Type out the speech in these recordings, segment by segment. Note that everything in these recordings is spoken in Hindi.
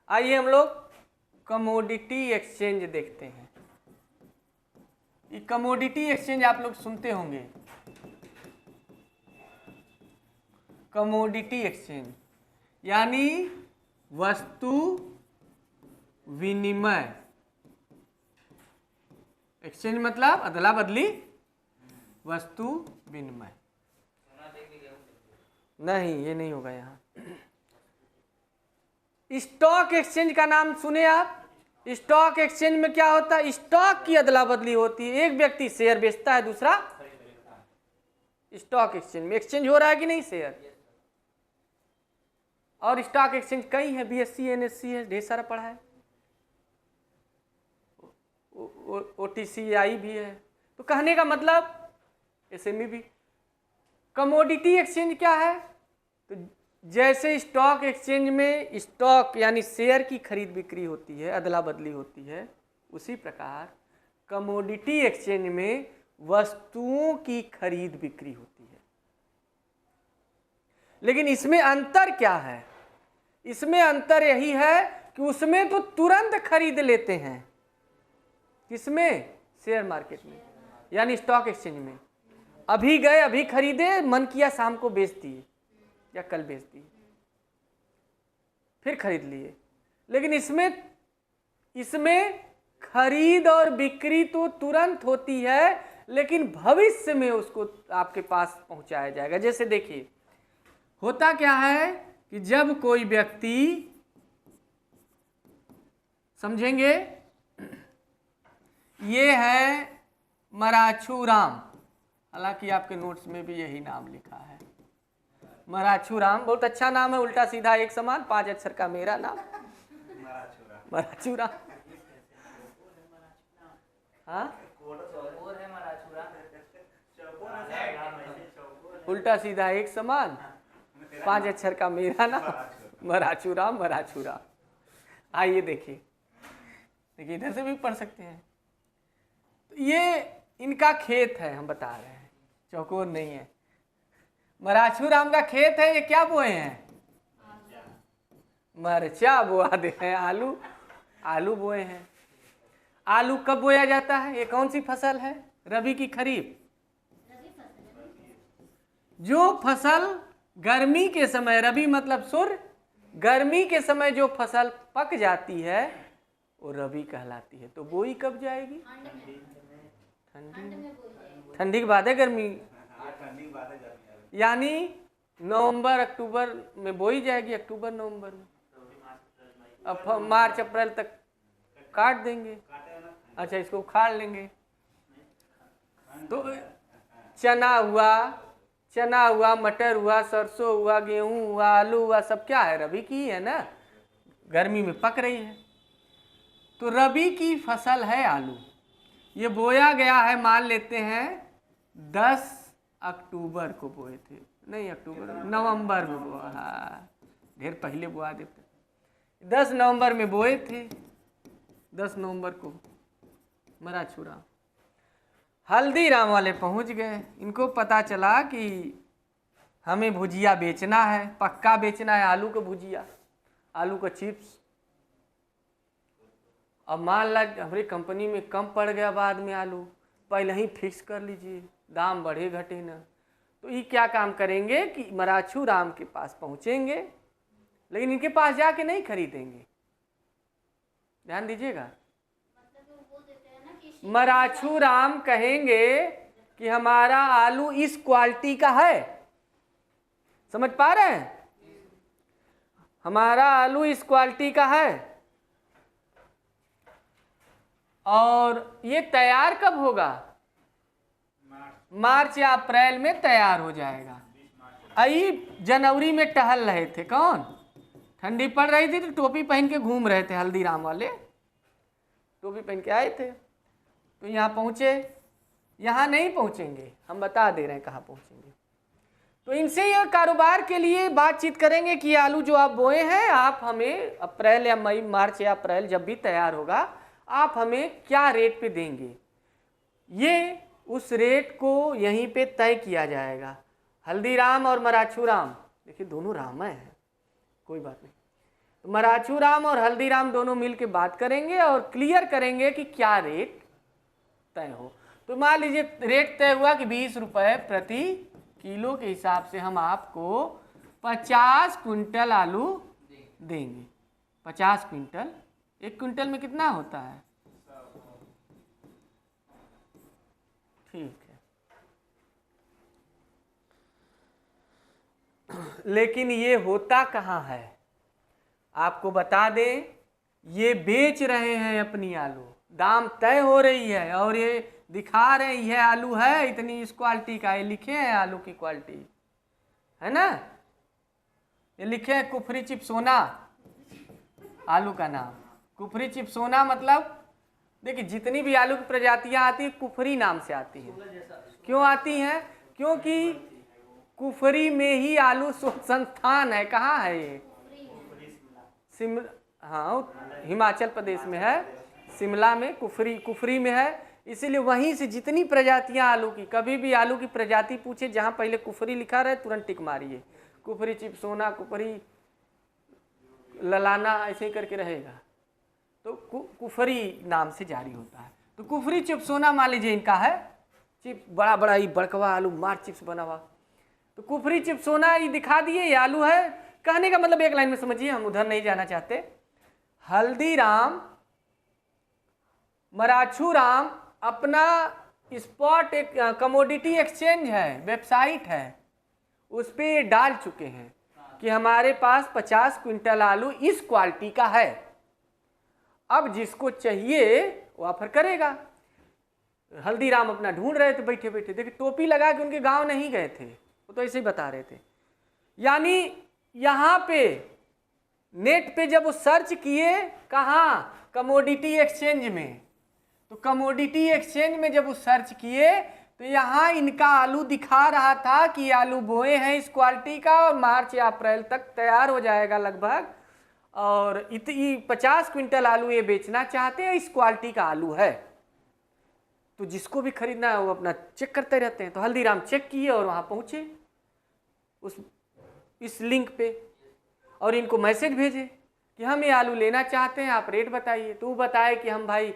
आइए हम लोग कमोडिटी एक्सचेंज देखते हैं। ये कमोडिटी एक्सचेंज आप लोग सुनते होंगे, कमोडिटी एक्सचेंज यानी वस्तु विनिमय। एक्सचेंज मतलब अदला बदली, वस्तु विनिमय। नहीं, ये नहीं होगा यहाँ। स्टॉक एक्सचेंज का नाम सुने आप? स्टॉक एक्सचेंज में क्या होता है? स्टॉक की अदला बदली होती है, एक व्यक्ति शेयर बेचता है, दूसरा स्टॉक एक्सचेंज में एक्सचेंज हो रहा है कि नहीं शेयर। और स्टॉक एक्सचेंज कई है, बीएससी एनएससी है, ढेर सारा पढ़ा है, ओटीसीआई भी है। तो कहने का मतलब एसएमई भी। कमोडिटी एक्सचेंज क्या है? तो जैसे स्टॉक एक्सचेंज में स्टॉक यानी शेयर की खरीद बिक्री होती है, अदला बदली होती है, उसी प्रकार कमोडिटी एक्सचेंज में वस्तुओं की खरीद बिक्री होती है। लेकिन इसमें अंतर क्या है? इसमें अंतर यही है कि उसमें तो तुरंत खरीद लेते हैं। किसमें? शेयर मार्केट में यानी स्टॉक एक्सचेंज में। अभी गए, अभी खरीदे, मन किया शाम को बेच दिए या कल बेच दिए, फिर खरीद लिए। लेकिन इसमें खरीद और बिक्री तो तुरंत होती है, लेकिन भविष्य में उसको आपके पास पहुंचाया जाएगा। जैसे देखिए, होता क्या है कि जब कोई व्यक्ति, समझेंगे, ये है मराठू राम, हालांकि आपके नोट्स में भी यही नाम लिखा है, मराठू राम। बहुत अच्छा नाम है, उल्टा सीधा एक समान, 5 अक्षर का मेरा नाम मराठू राम। हाँ, उल्टा सीधा एक समान, 5 अक्षर का मेरा नाम, मराठू राम, मराठू राम। आइए देखिए, इधर से भी पढ़ सकते हैं। तो ये इनका खेत है, हम बता रहे हैं, चौकोर नहीं है। मराठू राम का खेत है, ये क्या बोए हैं? मरचा बोआ दे हैं, आलू बोए हैं। आलू कब बोया जाता है? ये कौन सी फसल है? रबी की खरीफ? जो फसल गर्मी के समय, रबी मतलब सूर्य, गर्मी के समय जो फसल पक जाती है वो रबी कहलाती है। तो बोई कब जाएगी? ठंडी के बाद है गर्मी, यानी नवंबर अक्टूबर में बोई जाएगी, अक्टूबर नवंबर में। अब मार्च अप्रैल तक काट देंगे। अच्छा, इसको उखाड़ लेंगे। तो चना हुआ, मटर हुआ, सरसों हुआ, गेहूं हुआ, आलू हुआ, सब क्या है? रबी की है ना, गर्मी में पक रही है। तो रबी की फसल है आलू। ये बोया गया है, मान लेते हैं 10 अक्टूबर को बोए थे, नहीं अक्टूबर, नवंबर में बोआ, हाँ ढेर पहले बोआ देते। 10 नवंबर में बोए थे, 10 नवंबर को मराठू राम। हल्दीराम वाले पहुंच गए, इनको पता चला कि हमें भुजिया बेचना है, पक्का बेचना है, आलू का भुजिया, आलू का चिप्स। अब मान ला हमारी कंपनी में कम पड़ गया बाद में आलू, पहले ही फिक्स कर लीजिए, दाम बढ़े घटे ना। तो ये क्या काम करेंगे कि मराठू राम के पास पहुंचेंगे, लेकिन इनके पास जाके नहीं खरीदेंगे, ध्यान दीजिएगा। मराठू राम कहेंगे कि हमारा आलू इस क्वालिटी का है, समझ पा रहे हैं? हमारा आलू इस क्वालिटी का है, और ये तैयार कब होगा? मार्च या अप्रैल में तैयार हो जाएगा। आई जनवरी में टहल रहे थे, कौन? ठंडी पड़ रही थी तो टोपी पहन के घूम रहे थे, हल्दीराम वाले टोपी पहन के आए थे। तो यहाँ पहुँचे, यहाँ नहीं पहुँचेंगे, हम बता दे रहे हैं कहाँ पहुँचेंगे। तो इनसे यह कारोबार के लिए बातचीत करेंगे कि आलू जो आप बोए हैं, आप हमें अप्रैल या मई, मार्च या अप्रैल जब भी तैयार होगा, आप हमें क्या रेट पे देंगे। ये उस रेट को यहीं पे तय किया जाएगा। हल्दीराम और मराठू राम, देखिए दोनों राम हैं, कोई बात नहीं। तो मराचू राम और हल्दीराम दोनों मिल के बात करेंगे और क्लियर करेंगे कि क्या रेट तय हो। तो मान लीजिए रेट तय हुआ कि 20 रुपये प्रति किलो के हिसाब से हम आपको 50 क्विंटल आलू देंगे। 50 क्विंटल, 1 क्विंटल में कितना होता है? ठीक है, लेकिन ये होता कहाँ है आपको बता दें, ये बेच रहे हैं अपनी आलू, दाम तय हो रही है और ये दिखा रहे हैं यह आलू है इतनी इस क्वालिटी का, ये लिखे हैं आलू की क्वालिटी है ना, ये लिखे हैं कुफरी चिप्सोना आलू का नाम। कुफरी चिप्सोना मतलब देखिए जितनी भी आलू की प्रजातियां आती है कुफरी नाम से आती हैं। क्यों आती हैं? क्योंकि कुफरी में ही आलू संस्थान है। कहाँ है ये? हाँ, हिमाचल प्रदेश में है, शिमला में कुफरी में है। इसीलिए वहीं से जितनी प्रजातियां आलू की, कभी भी आलू की प्रजाति पूछे जहां पहले कुफरी लिखा रहे तुरंत टिक मारिए। कुफरी चिप्सोना, कुफरी ललाना, ऐसे ही करके रहेगा तो कुफरी नाम से जारी होता है। तो कुफरी चिप्सोना मान लीजिए इनका है, चिप्स बड़ा बड़ा ही बड़कवा आलू मार चिप्स बना हुआ, तो कुफरी चिप्सोना ये दिखा दिए ये आलू है। कहने का मतलब एक लाइन में समझिए, हम उधर नहीं जाना चाहते। हल्दीराम, मराचू राम अपना स्पॉट एक कमोडिटी एक्सचेंज है, वेबसाइट है, उस पर ये डाल चुके हैं कि हमारे पास 50 क्विंटल आलू इस क्वालिटी का है। अब जिसको चाहिए वो ऑफर करेगा। हल्दीराम अपना ढूंढ रहे थे बैठे बैठे, देखिए टोपी लगा के उनके गांव नहीं गए थे, वो तो ऐसे ही बता रहे थे। यानी यहाँ पे नेट पे जब वो सर्च किए, कहाँ? कमोडिटी एक्सचेंज में। तो कमोडिटी एक्सचेंज में जब वो सर्च किए तो यहाँ इनका आलू दिखा रहा था कि आलू बोए हैं इस क्वालिटी का और मार्च या अप्रैल तक तैयार हो जाएगा लगभग, और इतनी 50 क्विंटल आलू ये बेचना चाहते हैं, इस क्वालिटी का आलू है। तो जिसको भी खरीदना है वो अपना चेक करते रहते हैं। तो हल्दीराम चेक किए और वहाँ पहुँचे इस लिंक पे, और इनको मैसेज भेजे कि हम ये आलू लेना चाहते हैं, आप रेट बताइए। तो वो बताए कि हम भाई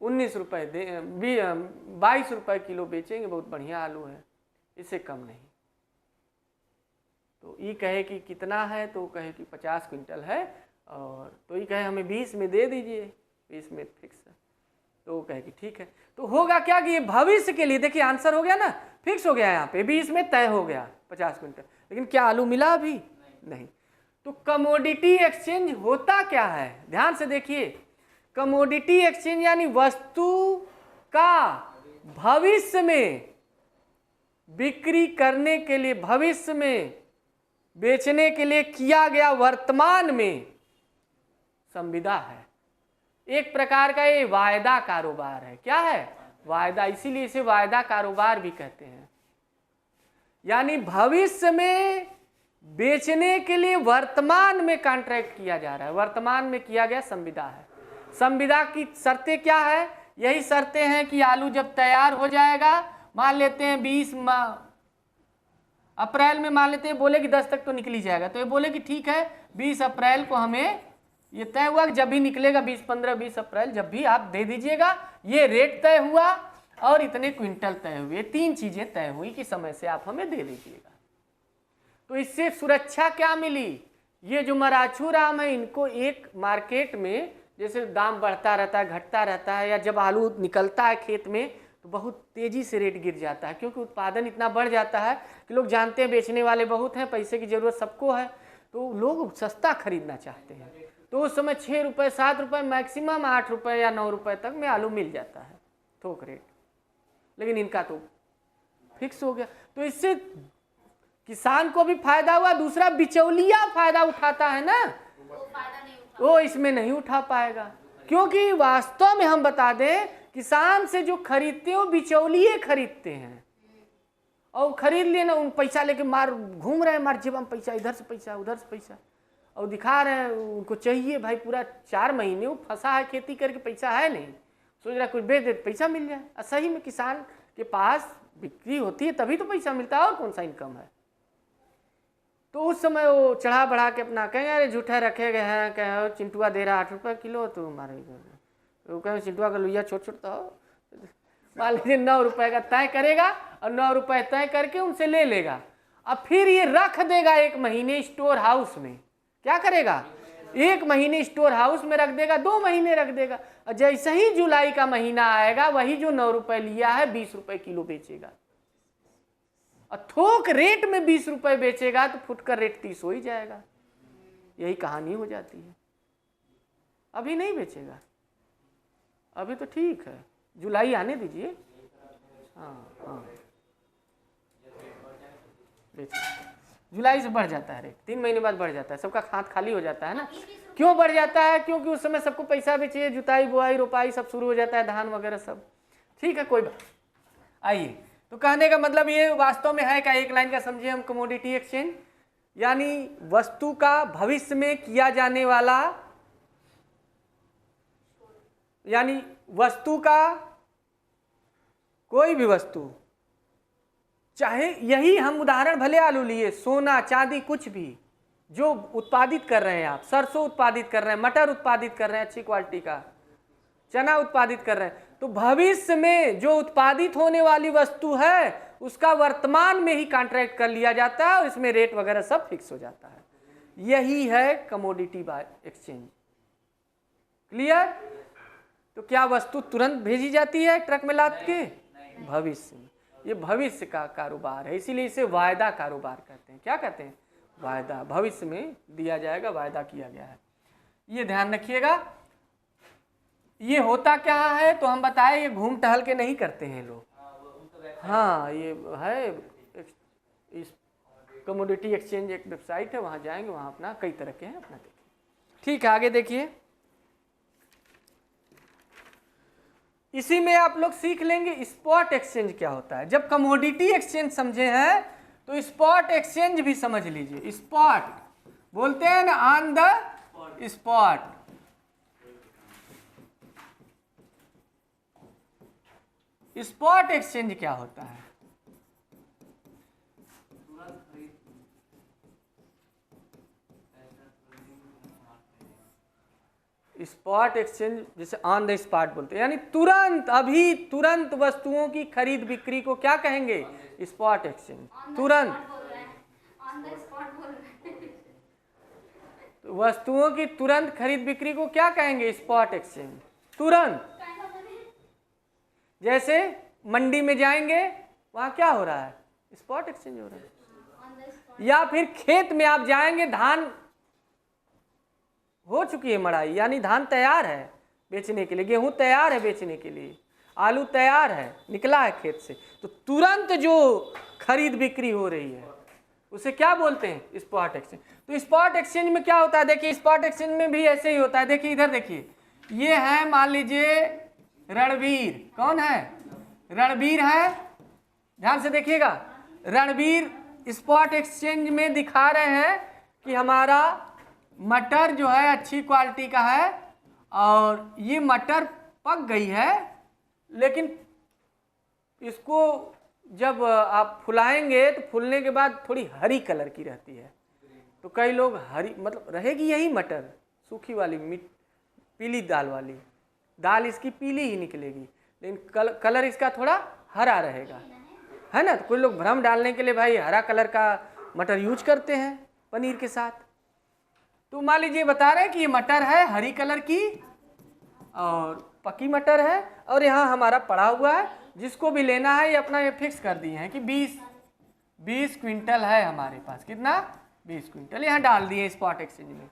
19 रुपये 22 रुपये किलो बेचेंगे, बहुत बढ़िया आलू है, इससे कम नहीं। तो ये कहे कि कितना है, तो कहे कि 50 क्विंटल है, और तो ये कहे हमें 20 में दे दीजिए, 20 में फिक्स है। तो वो कहे कि ठीक है। तो होगा क्या कि ये भविष्य के लिए, देखिए आंसर हो गया ना, फिक्स हो गया, यहाँ पे 20 में तय हो गया 50 क्विंटल, लेकिन क्या आलू मिला अभी? नहीं। तो कमोडिटी एक्सचेंज होता क्या है, ध्यान से देखिए। कमोडिटी एक्सचेंज यानी वस्तु का भविष्य में बिक्री करने के लिए, भविष्य में बेचने के लिए किया गया वर्तमान में संविदा है। एक प्रकार का ये वायदा कारोबार है। क्या है? वायदा, इसीलिए इसे वायदा कारोबार भी कहते हैं। यानी भविष्य में बेचने के लिए वर्तमान में कॉन्ट्रैक्ट किया जा रहा है, वर्तमान में किया गया संविदा है। संविदा की शर्तें क्या है? यही शर्तें हैं कि आलू जब तैयार हो जाएगा, मान लेते हैं 20 अप्रैल में, मान लेते हैं बोले कि 10 तक तो निकल ही जाएगा, तो ये बोले कि ठीक है 20 अप्रैल को हमें ये तय हुआ कि जब भी निकलेगा 20 अप्रैल जब भी आप दे दीजिएगा, ये रेट तय हुआ और इतने क्विंटल तय हुए, 3 चीजें तय हुई कि समय से आप हमें दे दीजिएगा। तो इससे सुरक्षा क्या मिली? ये जो मराचू राम है, इनको एक मार्केट में जैसे दाम बढ़ता रहता है, घटता रहता है, या जब आलू निकलता है खेत में तो बहुत तेजी से रेट गिर जाता है, क्योंकि उत्पादन इतना बढ़ जाता है कि लोग जानते हैं बेचने वाले बहुत हैं, पैसे की जरूरत सबको है, तो लोग सस्ता खरीदना चाहते हैं। तो उस समय 6 रुपये 7 रुपये, मैक्सिमम 8 रुपये या 9 रुपये तक में आलू मिल जाता है थोक रेट, लेकिन इनका तो फिक्स हो गया। तो इससे किसान को भी फायदा हुआ, दूसरा बिचौलिया फायदा उठाता है ना, वो इसमें नहीं उठा पाएगा, क्योंकि वास्तव में हम बता दें किसान से जो खरीदते हैं वो बिचौलिए खरीदते हैं, और खरीद लिए ना, उन पैसा लेके मार घूम रहे हैं, मार जेब में पैसा, इधर से पैसा उधर से पैसा, और दिखा रहे हैं उनको चाहिए भाई पूरा 4 महीने वो फंसा है खेती करके, पैसा है नहीं, सोच रहा कुछ बेच दे पैसा मिल जाए। और सही में किसान के पास बिक्री होती है तभी तो पैसा मिलता है, और कौन सा इनकम है। तो उस समय वो चढ़ा बढ़ा के अपना कहेंगे अरे झूठा रखे गए हैं, कहे चिंटुआ दे रहा 8 रुपये किलो, तो हमारे वो कहें चिंटुआ का लोहिया छोट छोट तो मान लीजिए 9 रुपये का तय करेगा और 9 रुपये तय करके उनसे ले लेगा। अब फिर ये रख देगा 1 महीने स्टोर हाउस में। क्या करेगा? 1 महीने स्टोर हाउस में रख देगा, 2 महीने रख देगा, और जैसे ही जुलाई का महीना आएगा वही जो 9 रुपये लिया है 20 रुपये किलो बेचेगा, और थोक रेट में 20 रुपये बेचेगा तो फुटकर रेट 30 हो ही जाएगा। यही कहानी हो जाती है। अभी नहीं बेचेगा, अभी तो ठीक है, जुलाई आने दीजिए। हाँ जुलाई से बढ़ जाता है रेट, 3 महीने बाद बढ़ जाता है, सबका हाथ खाली हो जाता है ना। क्यों बढ़ जाता है? क्योंकि उस समय सबको पैसा भी चाहिए, जुताई बुआई रोपाई सब शुरू हो जाता है, धान वगैरह सब। ठीक है, कोई बात। आइए, तो कहने का मतलब ये वास्तव में है क्या? एक लाइन का समझिए हम। कमोडिटी एक्सचेंज यानी वस्तु का भविष्य में किया जाने वाला, यानी वस्तु का कोई भी वस्तु, चाहे यही हम उदाहरण भले आलू लिए, सोना चांदी कुछ भी जो उत्पादित कर रहे हैं आप, सरसों उत्पादित कर रहे हैं, मटर उत्पादित कर रहे हैं, अच्छी क्वालिटी का चना उत्पादित कर रहे हैं, तो भविष्य में जो उत्पादित होने वाली वस्तु है उसका वर्तमान में ही कॉन्ट्रैक्ट कर लिया जाता है और इसमें रेट वगैरह सब फिक्स हो जाता है। यही है कमोडिटी एक्सचेंज। क्लियर? तो क्या वस्तु तुरंत भेजी जाती है ट्रक में लाद के? भविष्य में। ये भविष्य का कारोबार है, इसीलिए इसे वायदा कारोबार कहते हैं। क्या कहते हैं? वायदा। भविष्य में दिया जाएगा, वायदा किया गया है। ये ध्यान रखिएगा। ये होता क्या है तो हम बताए, ये घूम टहल के नहीं करते हैं लोग। हाँ, ये है इस कमोडिटी एक्सचेंज एक वेबसाइट है, वहाँ जाएंगे, वहाँ अपना कई तरह के हैं, अपना देखिए। ठीक है, आगे देखिए। इसी में आप लोग सीख लेंगे स्पॉट एक्सचेंज क्या होता है। जब कमोडिटी एक्सचेंज समझे हैं तो स्पॉट एक्सचेंज भी समझ लीजिए। स्पॉट बोलते हैं ना, on the spot. Spot exchange क्या होता है? स्पॉट एक्सचेंज जैसे ऑन द स्पॉट बोलते हैं, यानी तुरंत, अभी तुरंत वस्तुओं की खरीद बिक्री को क्या कहेंगे? Spot exchange. तुरंत वस्तुओं की तुरंत खरीद बिक्री को क्या कहेंगे? Spot exchange. तुरंत। जैसे मंडी में जाएंगे, वहां क्या हो रहा है? स्पॉट एक्सचेंज हो रहा है। या फिर खेत में आप जाएंगे, धान हो चुकी है मड़ाई, यानी धान तैयार है बेचने के लिए, गेहूं तैयार है बेचने के लिए, आलू तैयार है, निकला है खेत से, तो तुरंत जो खरीद बिक्री हो रही है उसे क्या बोलते हैं? Spot exchange. तो स्पॉट एक्सचेंज में क्या होता है? देखिए, स्पॉट एक्सचेंज में भी ऐसे ही होता है। देखिए इधर देखिए, ये है मान लीजिए रणवीर। कौन है? रणवीर है। ध्यान से देखिएगा, रणवीर स्पॉट एक्सचेंज में दिखा रहे हैं कि हमारा मटर जो है अच्छी क्वालिटी का है और ये मटर पक गई है, लेकिन इसको जब आप फुलाएंगे तो फूलने के बाद थोड़ी हरी कलर की रहती है। तो कई लोग हरी मतलब रहेगी यही मटर, सूखी वाली पीली दाल वाली, दाल इसकी पीली ही निकलेगी, लेकिन कलर इसका थोड़ा हरा रहेगा, है ना। तो कुछ लोग भ्रम डालने के लिए भाई हरा कलर का मटर यूज करते हैं पनीर के साथ। तो मान लीजिए बता रहे हैं कि ये मटर है हरी कलर की और पकी मटर है, और यहाँ हमारा पड़ा हुआ है, जिसको भी लेना है ये अपना ये फिक्स कर दिए हैं कि 20 क्विंटल है हमारे पास। कितना? 20 क्विंटल यहाँ डाल दिए स्पॉट एक्सचेंज में।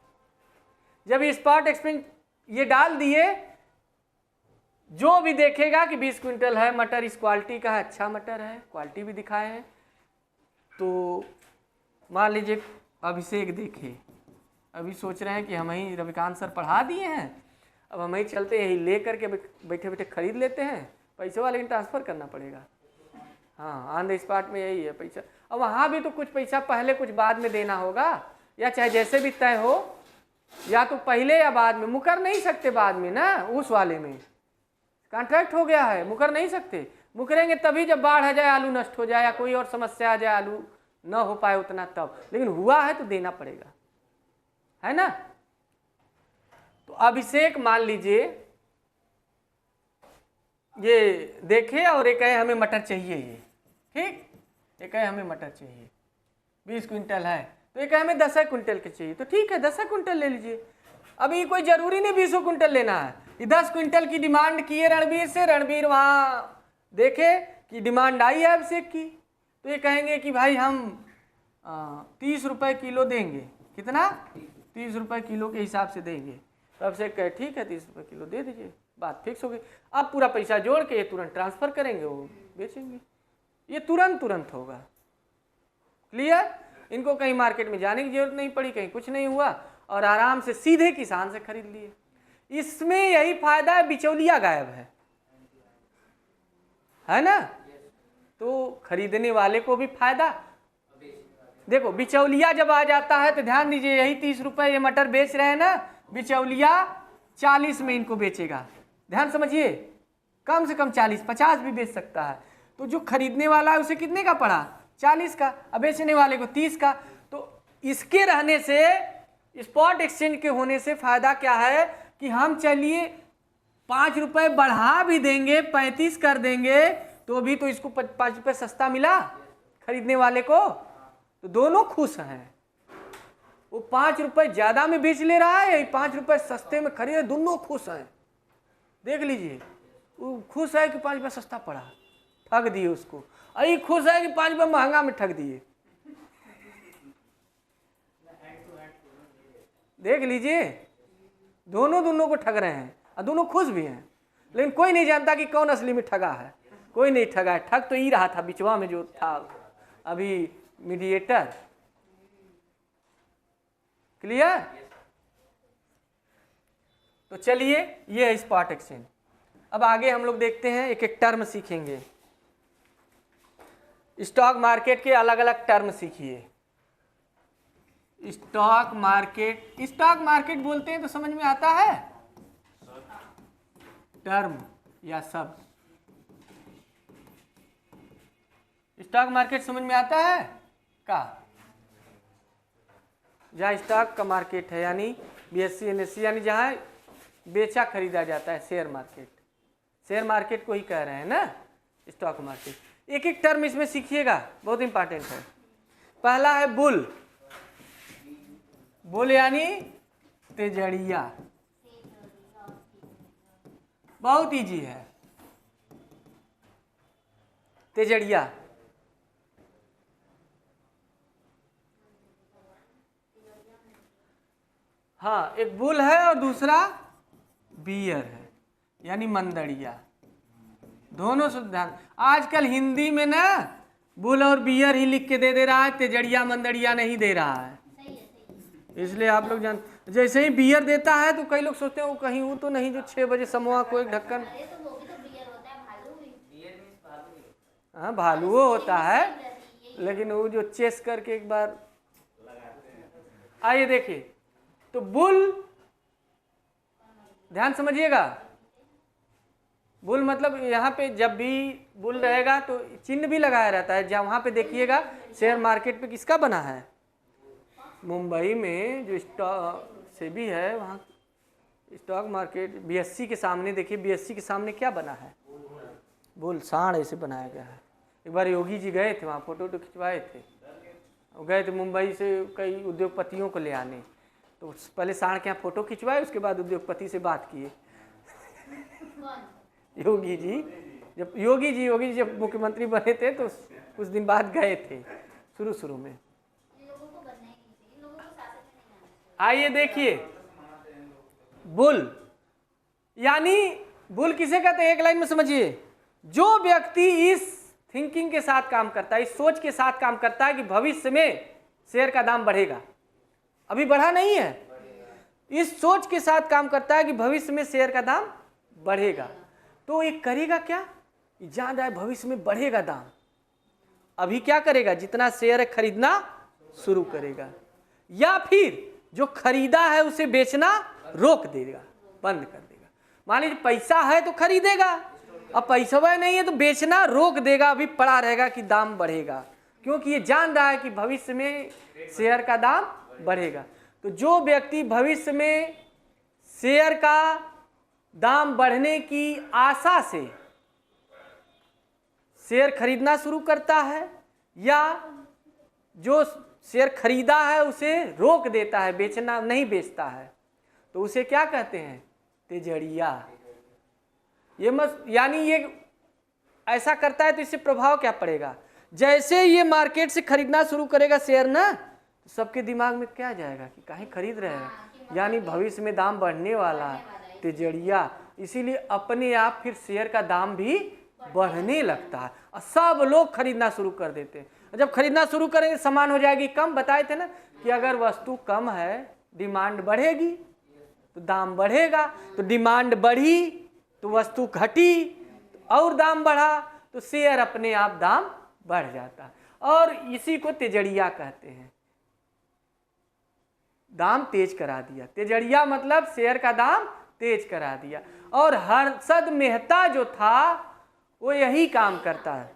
जब ये स्पॉट एक्सचेंज ये डाल दिए, जो भी देखेगा कि 20 क्विंटल है मटर, इस क्वालिटी का है, अच्छा मटर है, क्वालिटी भी दिखाए हैं। तो मान लीजिए अभिषेक देखे, अभी सोच रहे हैं कि हम ही रविकांत सर पढ़ा दिए हैं, अब हम ही चलते हैं, यही ले करके बैठे बैठे खरीद लेते हैं, पैसे वाले ट्रांसफ़र करना पड़ेगा। हाँ, ऑन द स्पॉट में यही है पैसा। अब वहाँ भी तो कुछ पैसा पहले कुछ बाद में देना होगा, या चाहे जैसे भी तय हो, या तो पहले या बाद में। मुकर नहीं सकते बाद में ना, उस वाले में कॉन्ट्रैक्ट हो गया है, मुकर नहीं सकते। मुकरेंगे तभी जब बाढ़ आ जाए, आलू नष्ट हो जाए, या कोई और समस्या आ जाए, आलू न हो पाए उतना तब, लेकिन हुआ है तो देना पड़ेगा, है ना। तो अभिषेक मान लीजिए ये देखे और एक है हमें मटर चाहिए, ये ठीक, एक है हमें मटर चाहिए 20 क्विंटल है, तो एक है हमें 10 क्विंटल के चाहिए, तो ठीक है 10 क्विंटल ले लीजिए। अभी कोई जरूरी नहीं 20 क्विंटल लेना है, ये 10 क्विंटल की डिमांड की है रणबीर से, रणबीर वहाँ देखे कि डिमांड आई है अभिषेक की, तो ये कहेंगे कि भाई हम 30 रुपये किलो देंगे, कितना 30 रुपये किलो के हिसाब से देंगे, तो अभिषेक कहे ठीक है 30 रुपये किलो दे दीजिए, बात फिक्स हो गई। अब पूरा पैसा जोड़ के ये तुरंत ट्रांसफ़र करेंगे, वो बेचेंगे, ये तुरंत होगा। क्लियर, इनको कहीं मार्केट में जाने की जरूरत नहीं पड़ी, कहीं कुछ नहीं हुआ, और आराम से सीधे किसान से खरीद लिए। इसमें यही फायदा है, बिचौलिया गायब है ना, तो खरीदने वाले को भी फायदा। देखो बिचौलिया जब आ जाता है तो ध्यान दीजिए, यही 30 रुपये ये मटर बेच रहे हैं ना, बिचौलिया 40 में इनको बेचेगा, ध्यान समझिए, कम से कम 40, 50 भी बेच सकता है। तो जो खरीदने वाला है उसे कितने का पड़ा, 40 का, अब बेचने वाले को 30 का। तो इसके रहने से, स्पॉट एक्सचेंज के होने से फायदा क्या है कि हम चलिए 5 रुपये बढ़ा भी देंगे, 35 कर देंगे, तो भी तो इसको 5 रुपये सस्ता मिला खरीदने वाले को, तो दोनों खुश हैं। वो 5 रुपये ज़्यादा में बेच ले रहा है, 5 रुपये सस्ते में खरीदे, दोनों खुश हैं। देख लीजिए, वो खुश है कि 5 रुपये सस्ता पड़ा, ठग दिए उसको, अरे खुश है कि 5 रुपये महंगा में ठग दिए। देख लीजिए, दोनों को ठग रहे हैं और दोनों खुश भी हैं, लेकिन कोई नहीं जानता कि कौन असली में ठगा है, कोई नहीं ठगा है, ठग तो ही रहा था बिचवा में जो था अभी मीडिएटर। क्लियर, तो चलिए ये है स्पॉट एक्सचेंज। अब आगे हम लोग देखते हैं, एक एक टर्म सीखेंगे, स्टॉक मार्केट के अलग अलग टर्म सीखिए। स्टॉक मार्केट बोलते हैं तो समझ में आता है, टर्म या शब्द, स्टॉक मार्केट समझ में आता है का, जहाँ स्टॉक का मार्केट है, यानी BSE NSE, यानी जहाँ बेचा खरीदा जाता है, शेयर मार्केट को ही कह रहे हैं ना स्टॉक मार्केट। एक एक टर्म इसमें सीखिएगा, बहुत इंपॉर्टेंट है। पहला है बुल, बुल यानी तेजड़िया, बहुत इजी है, तेजड़िया। हाँ, एक बुल है और दूसरा बियर है, यानी मंदड़िया, दोनों से ध्यान। आजकल हिंदी में ना बुल और बियर ही लिख के दे रहा है, तेजड़िया मंदड़िया नहीं दे रहा है, इसलिए आप लोग जान, जैसे ही बियर देता है तो कई लोग सोचते हैं वो कहीं वो तो नहीं जो 6 बजे समूह को एक ढक्कन, हाँ भालुओ होता है, लेकिन वो जो चेस करके एक बार, आइए देखिए, तो बुल ध्यान समझिएगा, बुल मतलब यहाँ पे जब भी बुल रहेगा तो चिन्ह भी लगाया रहता है, जहाँ वहाँ पे देखिएगा शेयर मार्केट पे किसका बना है, मुंबई में जो स्टॉक सेबी है वहाँ स्टॉक मार्केट BSE के सामने देखिए, BSE के सामने क्या बना है, बुल, सांड ऐसे बनाया गया है। एक बार योगी जी गए थे वहाँ, फोटो खिंचवाए थे, गए थे मुंबई से कई उद्योगपतियों को ले आने, तो पहले सांड के यहाँ फोटो खिंचवाए, उसके बाद उद्योगपति से बात किए। योगी जी जब मुख्यमंत्री बने थे तो कुछ दिन बाद गए थे, शुरू में। आइए देखिए, बुल यानी बुल किसे कहते हैं, एक लाइन में समझिए, जो व्यक्ति इस थिंकिंग के साथ काम करता है, इस सोच के साथ काम करता है कि भविष्य में शेयर का दाम बढ़ेगा, अभी बढ़ा नहीं है, इस सोच के साथ काम करता है कि भविष्य में शेयर का दाम बढ़ेगा, तो ये करेगा क्या, जान रहा है भविष्य में बढ़ेगा दाम, अभी क्या करेगा, जितना शेयर है खरीदना शुरू करेगा, या फिर जो खरीदा है उसे बेचना रोक देगा, बंद कर देगा। मान लीजिए पैसा है तो खरीदेगा, अब पैसा नहीं है तो बेचना रोक देगा, अभी पड़ा रहेगा कि दाम बढ़ेगा, क्योंकि ये जान रहा है कि भविष्य में शेयर का दाम बढ़ेगा। तो जो व्यक्ति भविष्य में शेयर का दाम बढ़ने की आशा से शेयर खरीदना शुरू करता है या जो शेयर खरीदा है उसे रोक देता है, बेचना नहीं बेचता है, तो उसे क्या कहते हैं? तेजड़िया। ये मत यानी ये ऐसा करता है तो इससे प्रभाव क्या पड़ेगा? जैसे ये मार्केट से खरीदना शुरू करेगा शेयर ना, तो सबके दिमाग में क्या जाएगा कि काहे खरीद रहे हैं, यानी भविष्य में दाम बढ़ने वाला है, तेजड़िया। इसीलिए अपने आप फिर शेयर का दाम भी बढ़ने लगता है और सब लोग खरीदना शुरू कर देते हैं। जब खरीदना शुरू करेंगे सामान हो जाएगी कम। बताए थे ना कि अगर वस्तु कम है डिमांड बढ़ेगी तो दाम बढ़ेगा, तो डिमांड बढ़ी तो वस्तु घटी और दाम बढ़ा तो शेयर अपने आप दाम बढ़ जाता है। और इसी को तेजड़िया कहते हैं, दाम तेज करा दिया। तेजड़िया मतलब शेयर का दाम तेज करा दिया। और हर्षद मेहता जो था वो यही काम करता है,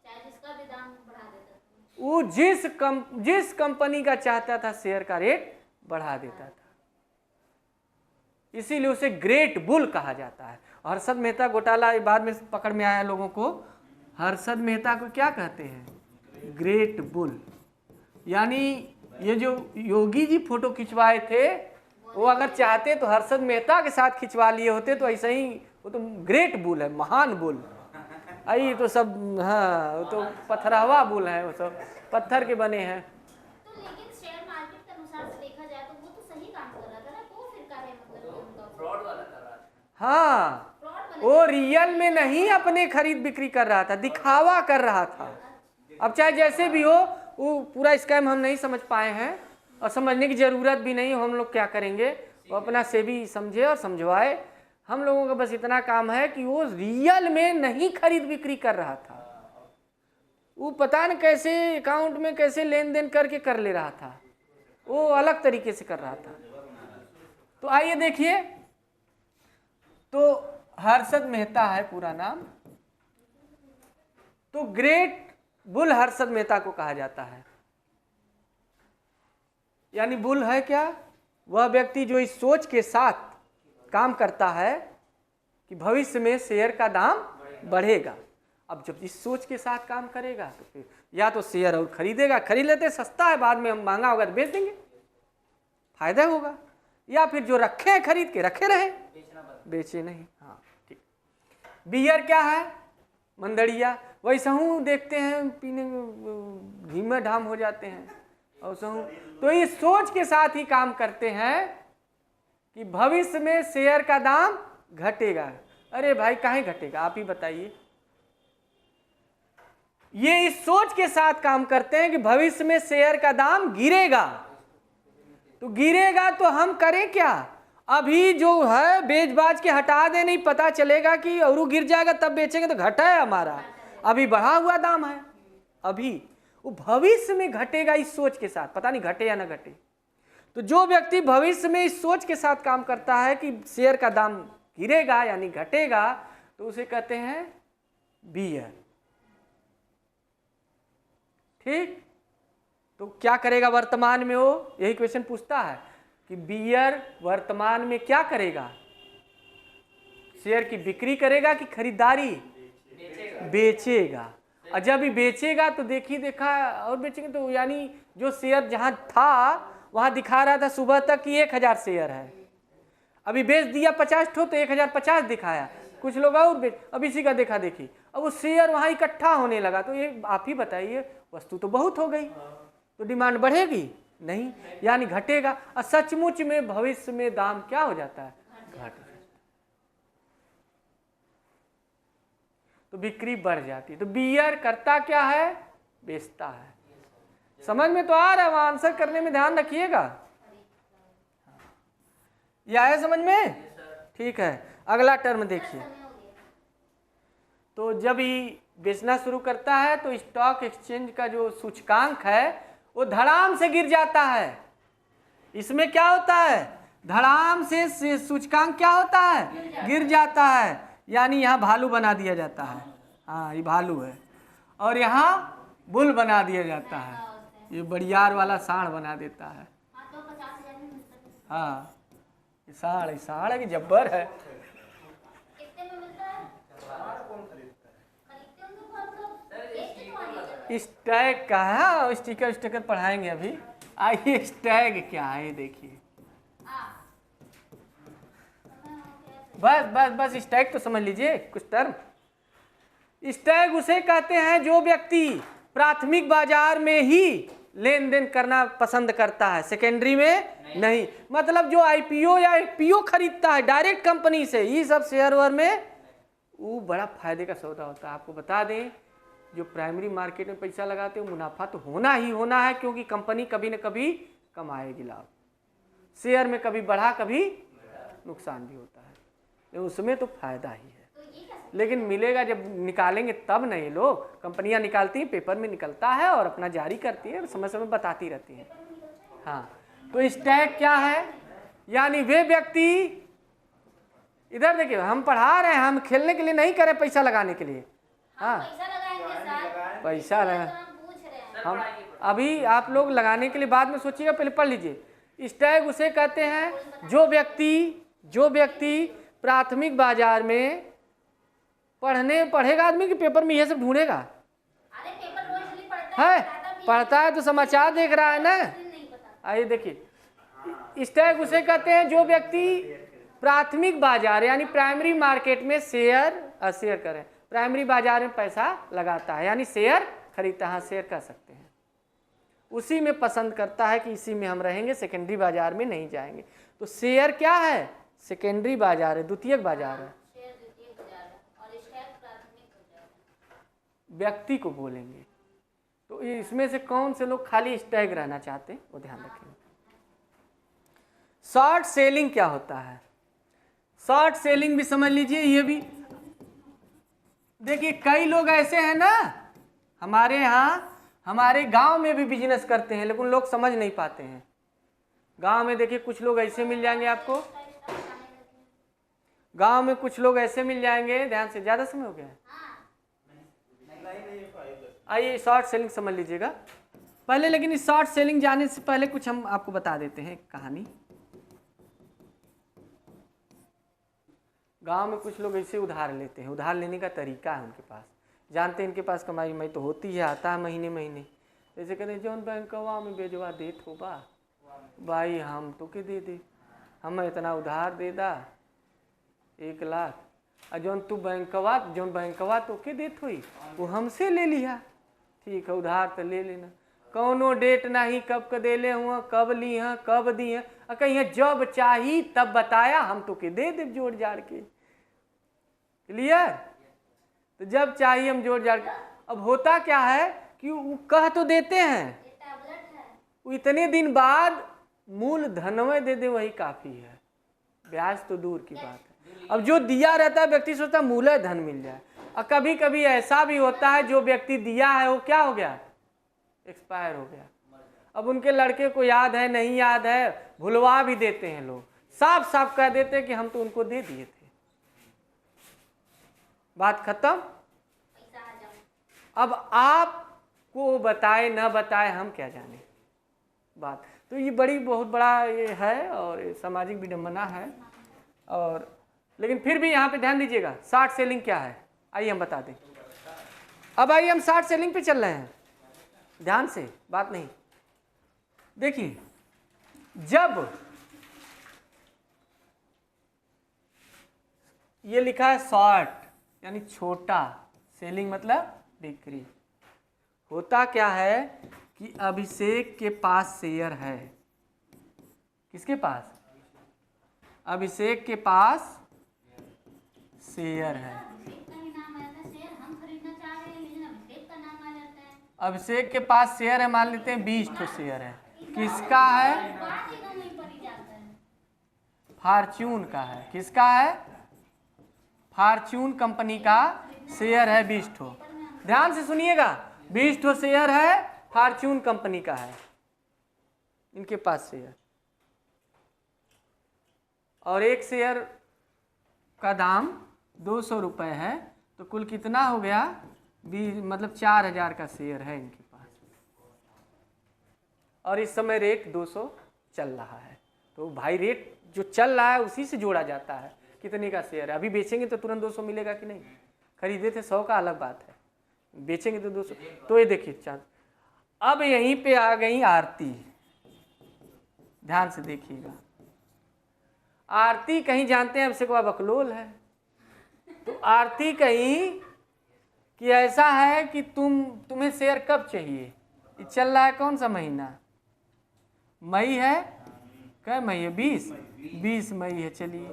जिसका भी दाम बढ़ा देता था। वो जिस कंपनी का चाहता था शेयर का रेट बढ़ा देता था, इसीलिए उसे ग्रेट बुल कहा जाता है। हर्षद मेहता घोटाला बाद में पकड़ में आया लोगों को। हर्षद मेहता को क्या कहते हैं? Great bull. यानी ये जो योगी जी फोटो खिंचवाए थे वो अगर चाहते तो हर्षद मेहता के साथ खिंचवा लिए होते, तो ऐसे ही वो तो ग्रेट बुल है, महान बुल। आई तो सब हाँ वो तो पथरावा बुल है, वो सब पत्थर के बने हैं। तो लेकिन शेयर मार्केट के अनुसार से देखा जाए तो वो तो सही काम कर रहा था ना, वो फिर काहे मतलब उनका फ्रॉड वाला कर रहा था। हाँ, वो रियल में नहीं अपने खरीद बिक्री कर रहा था, दिखावा कर रहा था। अब चाहे जैसे भी हो, वो पूरा स्कैम हम नहीं समझ पाए हैं और समझने की जरूरत भी नहीं। हम लोग क्या करेंगे, वो अपना से भी समझे और समझवाए। हम लोगों का बस इतना काम है कि वो रियल में नहीं खरीद बिक्री कर रहा था, वो पता न कैसे अकाउंट में कैसे लेन देन करके कर ले रहा था, वो अलग तरीके से कर रहा था। तो आइए देखिए, तो हर्षद मेहता है पूरा नाम, तो ग्रेट बुल हर्षद मेहता को कहा जाता है। यानी बुल है क्या? वह व्यक्ति जो इस सोच के साथ काम करता है कि भविष्य में शेयर का दाम बढ़ेगा। अब जब इस सोच के साथ काम करेगा तो फिर या तो शेयर और खरीदेगा, खरीद लेते सस्ता है, बाद में हम महंगा होगा तो बेच देंगे, फायदा होगा। या फिर जो रखे हैं खरीद के रखे रहे, बेचे नहीं। हाँ ठीक। बियर क्या है? मंदड़िया। वैसे हूँ देखते हैं पीने धीमे धाम हो जाते हैं और तो इस सोच के साथ ही काम करते हैं कि भविष्य में शेयर का दाम घटेगा। अरे भाई काहे घटेगा, आप ही बताइए। ये इस सोच के साथ काम करते हैं कि भविष्य में शेयर का दाम गिरेगा, तो गिरेगा तो हम करें क्या? अभी जो है बेच बाज के हटा दे, नहीं पता चलेगा कि और गिर जाएगा तब बेचेंगे तो घटा है हमारा, अभी बढ़ा हुआ दाम है। अभी वो भविष्य में घटेगा इस सोच के साथ, पता नहीं घटे या ना घटे। तो जो व्यक्ति भविष्य में इस सोच के साथ काम करता है कि शेयर का दाम गिरेगा यानी घटेगा, तो उसे कहते हैं बियर। ठीक। तो क्या करेगा वर्तमान में? वो यही क्वेश्चन पूछता है कि बियर वर्तमान में क्या करेगा? शेयर की बिक्री करेगा कि खरीदारी? बेचेगा। और जब ही बेचेगा तो देखी देखा और बेचेंगे, तो यानी जो शेयर जहां था वहां दिखा रहा था सुबह तक कि 1000 शेयर है, अभी बेच दिया 50 ठो तो 1050 दिखाया, कुछ लोग और बेच, अब इसी का देखा देखी, अब वो शेयर वहां इकट्ठा होने लगा। तो ये आप ही बताइए, वस्तु तो बहुत हो गई, तो डिमांड बढ़ेगी नहीं, यानी घटेगा। और सचमुच में भविष्य में दाम क्या हो जाता है? घट जाता है, तो बिक्री बढ़ जाती है। तो बियर करता क्या है? बेचता है। समझ में तो आ रहा है? आंसर करने में ध्यान रखिएगा। यह है समझ में? ठीक है, अगला टर्म देखिए। तो जब ही बेचना शुरू करता है तो स्टॉक एक्सचेंज का जो सूचकांक है वो धड़ाम से गिर जाता है। इसमें क्या होता है? धड़ाम से सूचकांक क्या होता है? गिर जाता है। यानी यहाँ भालू बना दिया जाता है। हाँ, ये भालू है। और यहाँ बुल बना दिया जाता है, ये बड़ियार वाला सांड बना देता है। हाँ तो 50,000 में मिलता है। हाँ ये सांड है कि जब्बर है। कितने में मिलता है? खरीदते होंगे बहुत लोग। एक की तुम्हारी स्टैग का है, स्टिकर पढ़ाएंगे अभी। आइए स्टैग क्या है ये देखिए। बस स्टैग तो समझ लीजिए कुछ टर्म। स्टैग उसे कहते हैं जो व्यक्ति प्राथमिक बाजार में ही लेन देन करना पसंद करता है, सेकेंडरी में नहीं। मतलब जो आईपीओ या एफपीओ खरीदता है डायरेक्ट कंपनी से, ये सब शेयर वेयर में वो बड़ा फायदे का सौदा होता है। आपको बता दें जो प्राइमरी मार्केट में पैसा लगाते हैं मुनाफा तो होना ही होना है, क्योंकि कंपनी कभी न कभी कमाएगी लाभ। शेयर में कभी बढ़ा कभी नुकसान भी होता है, उसमें तो फायदा ही है। लेकिन मिलेगा जब निकालेंगे तब नहीं। लोग कंपनियां निकालती हैं, पेपर में निकलता है और अपना जारी करती है, समय समय बताती रहती हैं। हाँ तो स्टैग क्या है? यानी वे व्यक्ति, इधर देखिए हम पढ़ा रहे हैं, हम खेलने के लिए नहीं करे, पैसा लगाने के लिए। हाँ पैसा लगा, हम अभी आप लोग लगाने के लिए बाद में सोचिएगा, पहले पढ़ लीजिए। स्टैग उसे कहते हैं जो व्यक्ति प्राथमिक बाजार में पढ़ेगा आदमी कि पेपर में यह सब ढूंढेगा। अरे पेपर रोज पढ़ता है, पढ़ता है तो समाचार देख रहा है ना। आइए देखिए, स्टैग उसे कहते हैं जो व्यक्ति प्राथमिक बाजार यानी प्राइमरी मार्केट में शेयर करें, प्राइमरी बाजार में पैसा लगाता है, यानी शेयर खरीदता है, शेयर कर सकते हैं, उसी में पसंद करता है कि इसी में हम रहेंगे, सेकेंडरी बाजार में नहीं जाएंगे। तो शेयर क्या है? सेकेंडरी बाजार है, द्वितीयक बाजार है। व्यक्ति को बोलेंगे तो इसमें से कौन से लोग खाली स्टैग रहना चाहते हैं वो ध्यान रखेंगे। शॉर्ट सेलिंग क्या होता है? शॉर्ट सेलिंग भी समझ लीजिए। ये भी देखिए, कई लोग ऐसे हैं ना हमारे यहाँ, हमारे गांव में भी बिजनेस करते हैं, लेकिन लोग समझ नहीं पाते हैं। गांव में देखिए कुछ लोग ऐसे मिल जाएंगे आपको, गांव में कुछ लोग ऐसे मिल जाएंगे, ध्यान से, ज्यादा समय हो गया है। आइए शॉर्ट सेलिंग समझ लीजिएगा पहले, लेकिन इस शॉर्ट सेलिंग जाने से पहले कुछ हम आपको बता देते हैं कहानी। गांव में कुछ लोग ऐसे उधार लेते हैं, उधार लेने का तरीका है उनके पास, जानते हैं इनके पास कमाई मई तो होती है, आता है महीने महीने। जैसे कहते हैं जौन बैंकवा में बेजवा देत हो बा भाई हम तो के दे दे, हम इतना उधार दे दा 1 लाख, और जौन बैंकवा तो के देत हुई वो हमसे ले लिया, ठीक है उधार तो ले लेना, कौनो डेट नहीं कब का दे ले हुआ, कब ली हैं कब दी हैं, और कहीं जब चाही तब बताया हम तो के दे दे जोड़ जाड़ के, क्लियर? तो जब चाहिए हम जोड़ जाड़ के। अब होता क्या है कि वो कह तो देते हैं, वो इतने दिन बाद मूल धनवे दे दे वही काफ़ी है, ब्याज तो दूर की बात है। अब जो दिया रहता है व्यक्ति सोचता है मूल्य धन मिल जाए, और कभी कभी ऐसा भी होता है जो व्यक्ति दिया है वो क्या हो गया, एक्सपायर हो गया। अब उनके लड़के को याद है नहीं याद है, भुलवा भी देते हैं लोग, साफ साफ कह देते हैं कि हम तो उनको दे दिए थे, बात खत्म। अब आपको बताए न बताए हम क्या जाने बात। तो ये बहुत बड़ा ये है और ये सामाजिक विडंबना है। और लेकिन फिर भी यहाँ पे ध्यान दीजिएगा, शॉर्ट सेलिंग क्या है आइए हम बता दें। अब आइए हम शॉर्ट सेलिंग पे चल रहे हैं, ध्यान से बात नहीं देखिए। जब ये लिखा है शॉर्ट यानी छोटा, सेलिंग मतलब बिक्री, होता क्या है कि अभिषेक के पास शेयर है, किसके पास? अभिषेक के पास शेयर है। अभिषेक के पास शेयर है, मान लेते हैं 20 ठो शेयर है, किसका है? फॉर्च्यून का है। किसका है? फॉर्च्यून कंपनी का शेयर है 20 ठो। ध्यान से सुनिएगा, 20 ठो शेयर है, फॉर्च्यून कंपनी का है, इनके पास शेयर, और एक शेयर का दाम 200 रुपये है, तो कुल कितना हो गया? मतलब 4000 का शेयर है इनके और इस समय रेट 200 चल रहा है। तो भाई रेट जो चल रहा है उसी से जोड़ा जाता है कितने का शेयर है। अभी बेचेंगे तो तुरंत 200 मिलेगा कि नहीं, खरीदे थे 100 का अलग बात है, बेचेंगे तो 200। तो ये देखिए चांद, अब यहीं पे आ गई आरती, ध्यान से देखिएगा। आरती कहीं जानते हैं अभिषेक बाबा बकलोल है, तो आरती कहीं कि ऐसा है कि तुम्हें शेयर कब चाहिए, ये चल रहा है कौन सा महीना, मई है, क्या मई है, 20 मई है, चलिए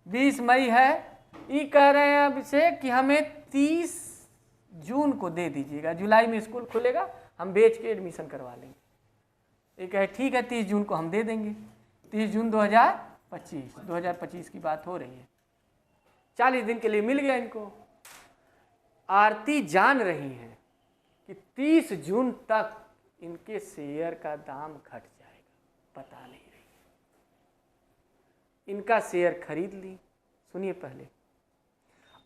20 मई है। ये कह रहे हैं अभिषेक कि हमें 30 जून को दे दीजिएगा, जुलाई में स्कूल खुलेगा, हम बेच के एडमिशन करवा लेंगे। ये कहे ठीक है 30 जून को हम दे देंगे। 30 जून 2025 की बात हो रही है, 40 दिन के लिए मिल गया इनको। आरती जान रही है कि 30 जून तक इनके शेयर का दाम घट जाएगा, पता नहीं रही। इनका शेयर खरीद ली, सुनिए पहले,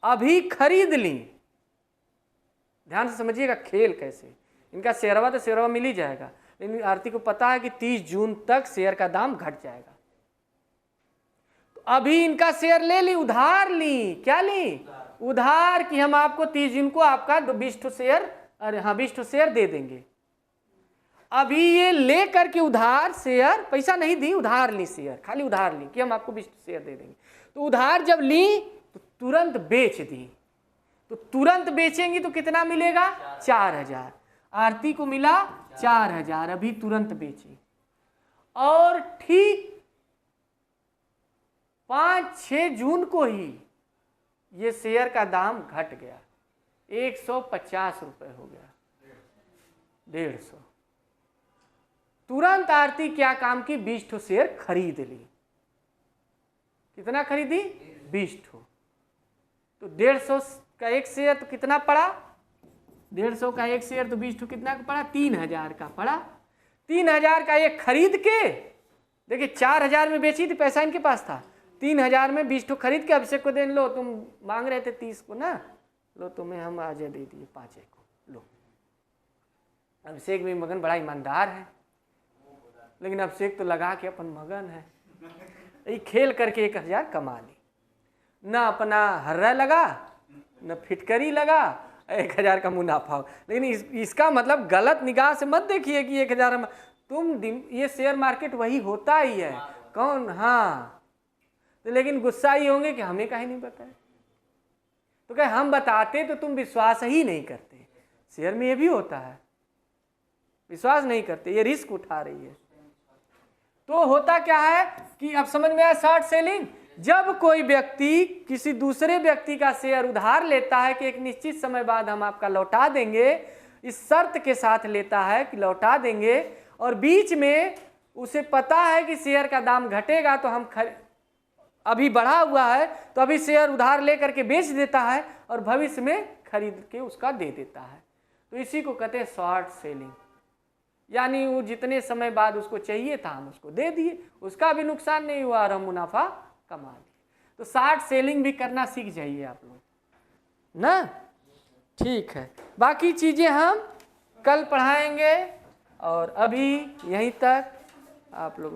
अभी खरीद ली, ध्यान से समझिएगा खेल कैसे। इनका शेयरवा तो शेयरवा मिल ही जाएगा, लेकिन आरती को पता है कि 30 जून तक शेयर का दाम घट जाएगा। तो अभी इनका शेयर ले ली, उधार ली, क्या ली, उधार, कि हम आपको 30 जून को आपका 20 शेयर, अरे हाँ 20 शेयर दे देंगे। अभी ये ले करके उधार शेयर, पैसा नहीं दी, उधार ली शेयर, खाली उधार ली कि हम आपको 20 शेयर दे देंगे। तो उधार जब ली तो तुरंत बेच दी, तो तुरंत बेचेंगी तो कितना मिलेगा, 4000। आरती को मिला 4000, अभी तुरंत बेची। और ठीक 5-6 जून को ही ये शेयर का दाम घट गया, 150 रुपये हो गया, 150। तुरंत आरती क्या काम की, 20 शेयर खरीद ली। कितना खरीदी, 20। तो 150 का एक शेयर तो कितना पड़ा, 150 का एक शेयर तो 20 कितना का पड़ा, 3000 का पड़ा। 3000 का एक खरीद के, देखिए 4000 में बेची थी, पैसा इनके पास था, 3000 में 20 खरीद के अभिषेक को दे, लो तुम मांग रहे थे 30 को ना, लो तुम्हें हम आज दे दिए 5 को, लो। अभिषेक भी मगन बड़ा ईमानदार है, लेकिन अभिषेक तो लगा के अपन मगन है, ये खेल करके 1000 कमा ली, ना अपना हर्रा लगा न फिटकरी लगा, 1000 का मुनाफा हो। लेकिन इसका मतलब गलत निगाह से मत देखिए कि 1000 तुम ये शेयर मार्केट वही होता ही है, कौन, हाँ। तो लेकिन गुस्सा ही होंगे कि हमें कहीं नहीं बताया, तो कहे हम बताते तो तुम विश्वास ही नहीं करते। शेयर में ये भी होता है, विश्वास नहीं करते, ये रिस्क उठा रही है। तो होता क्या है कि अब समझ में आया शॉर्ट सेलिंग, जब कोई व्यक्ति किसी दूसरे व्यक्ति का शेयर उधार लेता है कि एक निश्चित समय बाद हम आपका लौटा देंगे, इस शर्त के साथ लेता है कि लौटा देंगे, और बीच में उसे पता है कि शेयर का दाम घटेगा तो हम अभी बढ़ा हुआ है तो अभी शेयर उधार ले करके बेच देता है और भविष्य में खरीद के उसका दे देता है। तो इसी को कहते हैं शॉर्ट सेलिंग, यानी वो जितने समय बाद उसको चाहिए था हम उसको दे दिए, उसका भी नुकसान नहीं हुआ और हम मुनाफा कमा लिए। तो शॉर्ट सेलिंग भी करना सीख जाइए आप लोग ना, ठीक है। बाकी चीज़ें हम कल पढ़ाएंगे, और अभी यहीं तक आप लोग